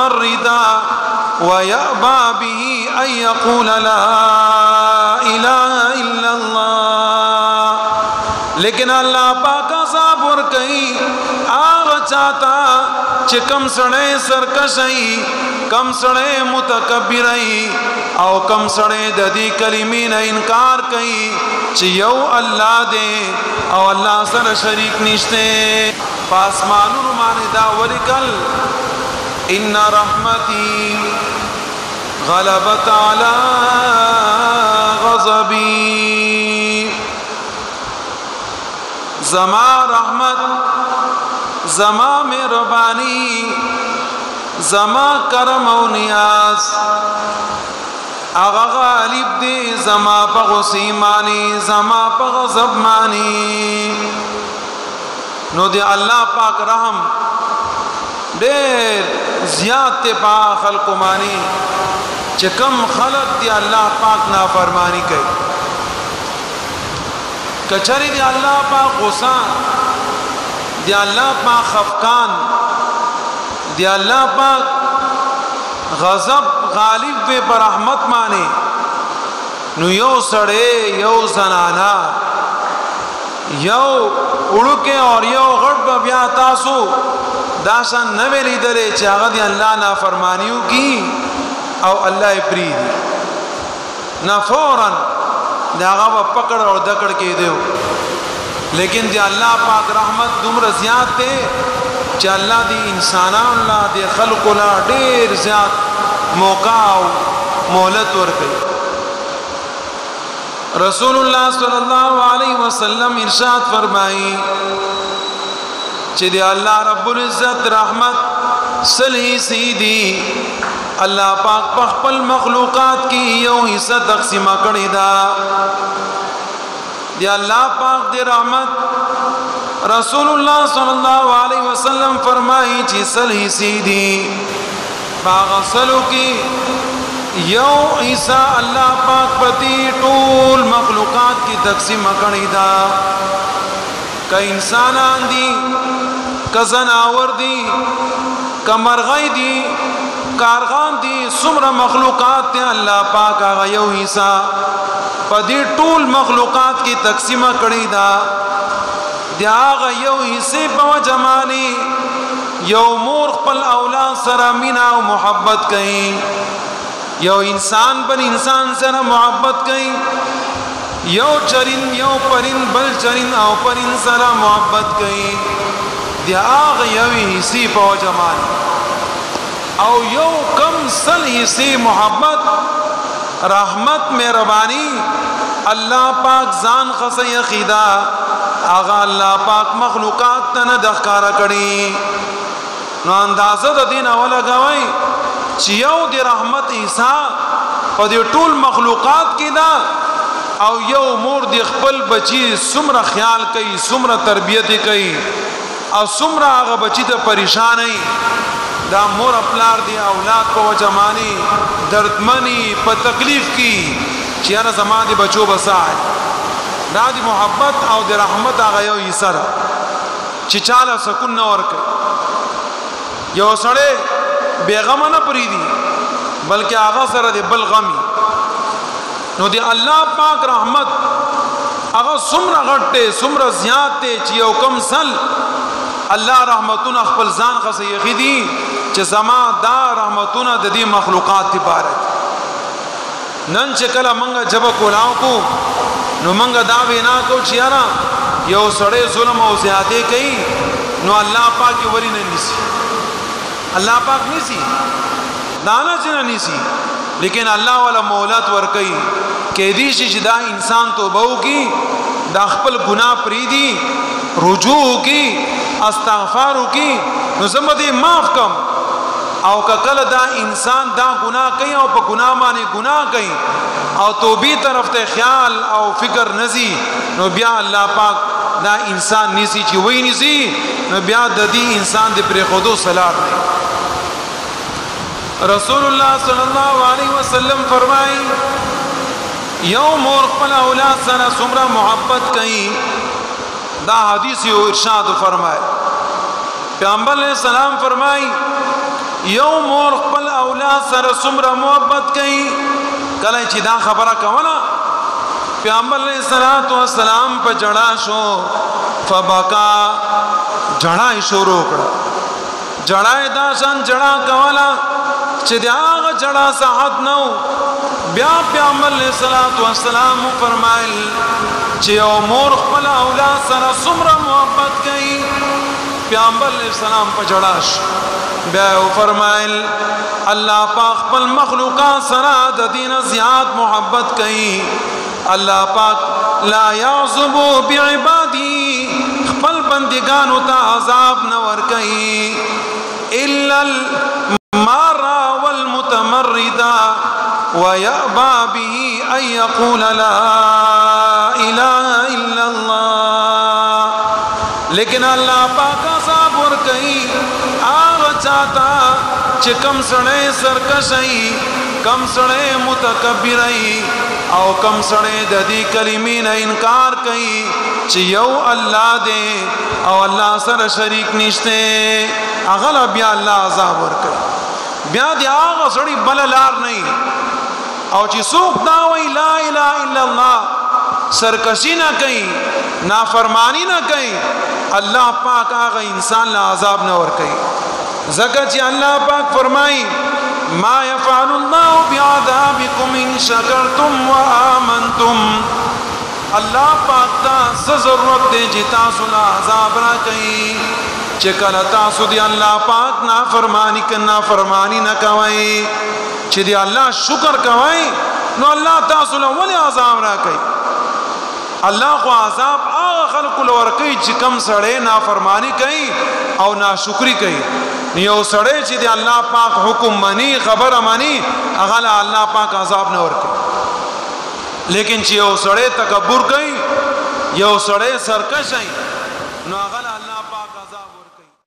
मुतमर्रिदा व यअबा बिही अन यक़ूल ला इलाहा इल्लल्लाह। लेकिन अल्लाह पाक साहब और कहीं आग चाहता चे कम सड़े सरकशई, कम सड़े मुतकब्बिरई और कम सड़े ददी कलिमी न इनकार कई चे यौ अल्लाह दे और अल्लाह सर शरीक निश्ते। पासमानुर माने दा वलिकल इन्ना रहमती गलबत अला गज़बी। ज़मा रहमत, ज़मा मेहरबानी, ज़मा करम और नियाज आगा गालिब दे ज़मा पा गुस्सा मानी, ज़मा पा गज़ब मानी। नो दे अल्लाह पाक रहम ढेर ज़ियाद पा खल्क़ मानी चे कम खलक दे अल्लाह पाक नाफरमानी कई। कचरी दे अल्लाह पाक गुस्सा, दे अल्लाह पाक खफकान, दे अल्लाह पाक गज़ब गालिब वे पर रहमत माने नु यो सड़े यो जनाना यो उड़के और यो गढ़ ब्या तासु दासन नवे लीदरे चागद अल्लाह ना फरमानियों की और अल्लाह प्रीति ना फौरन दागा पकड़ और दकड़ के दो। लेकिन जे अल्लाह पाक रहमत दुमर ज़ियाद थे चे अल्लाह दी इंसाना अल्लाह दे खल्क़ुला ढेर ज़्याद मौका मोहलत वर गई। रसूलुल्लाह सल्लल्लाहु अलैहि वसल्लम इरशाद फरमाई चे दे अल्लाह रब्बुल इज़्ज़त रहमत सली सीधी अल्लाह पाक पखपल मखलूक़ात की यो हिस्सा तक़सीमा करी दा। दे अल्लाह पाक दे रहमत रसूलुल्लाह सल्लल्लाहु अलैहि वसल्लम फरमाई ची सली सीधी बागसलू की यो ईसा अल्लाह पाक पति टूल मखलूक़ात की तक़सीम करी दा। का इंसान दी, का जनावर दी, का मरग़ई दी, कारगान दी, सुमरा मखलूक़ात ते अल्लाह पाक आगा यो ईसा पति टूल मखलूक़ात की तक़सीम करी दा। दियाग यो हिस्से पवा जमानी यो मोर पल औलाद सरा मीना मोहब्बत कहीं, यो इंसान पर इंसान सरा मोहब्बत कहीं, यो चरिन यो परिन बल चरिन और परिन सरा मोहब्बत कहीं। दियाग यो हिस्से पवा जमानी और यो कम सल हिस्से मोहब्बत रहमत मेहरबानी अल्लाह पाक जान खसे अकीदा आगा अल्लाह पाक मखलूक़ात तना दखकारा कड़ी नो अंदाज़ा दिन वाला गवाई चियो दे रहमत ईसा और दे टूल मखलूक़ात की दा और यो मोर दे खपल बची सुमरा ख्याल कई, सुमरा तरबियत कई और सुमरा आगा बची तो परेशान है दा मोर अपलार दिया औलाद को जमानी दर्दमनी पर तकलीफ की चियारा जमा दे बचो बसाए दादी मोहब्बत और दे रहमत आ गयो ईसर चिचाला सकून न और के यो सड़े बेगम न परीदी बल्कि आगा सर दे बलगमी नो दे अल्लाह पाक रहमत आगा सुमरा घटे सुमरा ज़ियादते चियो कम सल अल्लाह रहमतुन अखपल जान खसे यखीदी चे जमा दा रहमतुन ददी मखलूक़ात ती पारे नन चे कला मंगा जब कोलाओ को नो मंगा दावे ना को चियारा यो सड़े जुल्म और ज़्यादे कई नो अल्लाह पाक की वरी ने निसी अल्लाह पाक निसी दाना चिना निसी लेकिन अल्लाह वाला मोहलत वर कई कैदीशी जिदा इंसान तो बहु की दाखपल गुनाह प्रीदी रुजू की अस्तगफार की नुज़मदी माफ कम और कल दा इंसान दा गुनाह कहीं और पर गुनाह माने गुनाह कहीं और तो भी तरफ ते ख्याल और फिक्र नजी नो ब्या अल्लाह पाक दा इंसान निसी ची वही निसी नो ब्या ददी इंसान दे प्रे खुदो सलार ने रसूलुल्लाह सल्लल्लाहु अलैहि वसल्लम फरमाई यौम और पला औलाद सना सुमरा मोहब्बत कहीं दा हदीस इरशाद फरमाए पैगंबर ने सलाम फरमाई یو مور خپل اولاد سره څومره محبت کوي کله چې دا خبره کوله پیغمبر علیہ الصلوۃ والسلام په جړا شو فبکا جړا شروع کړ جړا دا شان جړا کوله چې دا جړا صحت نو بیا پیغمبر علیہ الصلوۃ والسلام فرمایل چې یو مور خپل اولاد سره څومره محبت کوي پیغمبر علیہ السلام په جړا شو بیا فرمایل الله پاک خپل مخلوقات سره د دین زیات محبت کوي الله پاک لا يعذب بعبادي خپل بندگانو ته عذاب نه ور کوي الا المار والمتمرد ويأبى به ان يقول لا اله الا الله لیکن الله پاک عذاب ور کوي هغه چاته چې کم سړی سرکشي کم سړی متکبري او کم سړی د دې کلمې نه انکار کوي چې یو الله دې او الله سره شریک نشته هغه بیا الله عذاب ور کوي بیا دې هغه سړی بل لار نه او چې څوک دا وی لا اله الا الله سرکشي نه کوي نافرمانی نه کوي الله پاک هغه انسان له عذاب نه ور کوي ځکه چې الله پاک فرمایي ما يفعل الله بعذابكم ان شكرتم وآمنتم الله پاک ته ضرورت دی چې تاسو له عذاب را کوي چې کله تاسو دی الله پاک نافرمانی کنا فرمانی نه کوي چې دی الله شکر کوي نو الله تاسو له ولې عذاب را کوي الله خو عذاب هغه خلق له ور کوي چې کم سړی نافرمانی کوي او ناشکری کوي یو سړی چې دی الله پاک حکم مانی خبره مانی هغه الله پاک عذاب نه ور کوي لیکن چې یو سړی تکبر کوي یو سړی سرکش نو هغه الله پاک عذاب ور کوي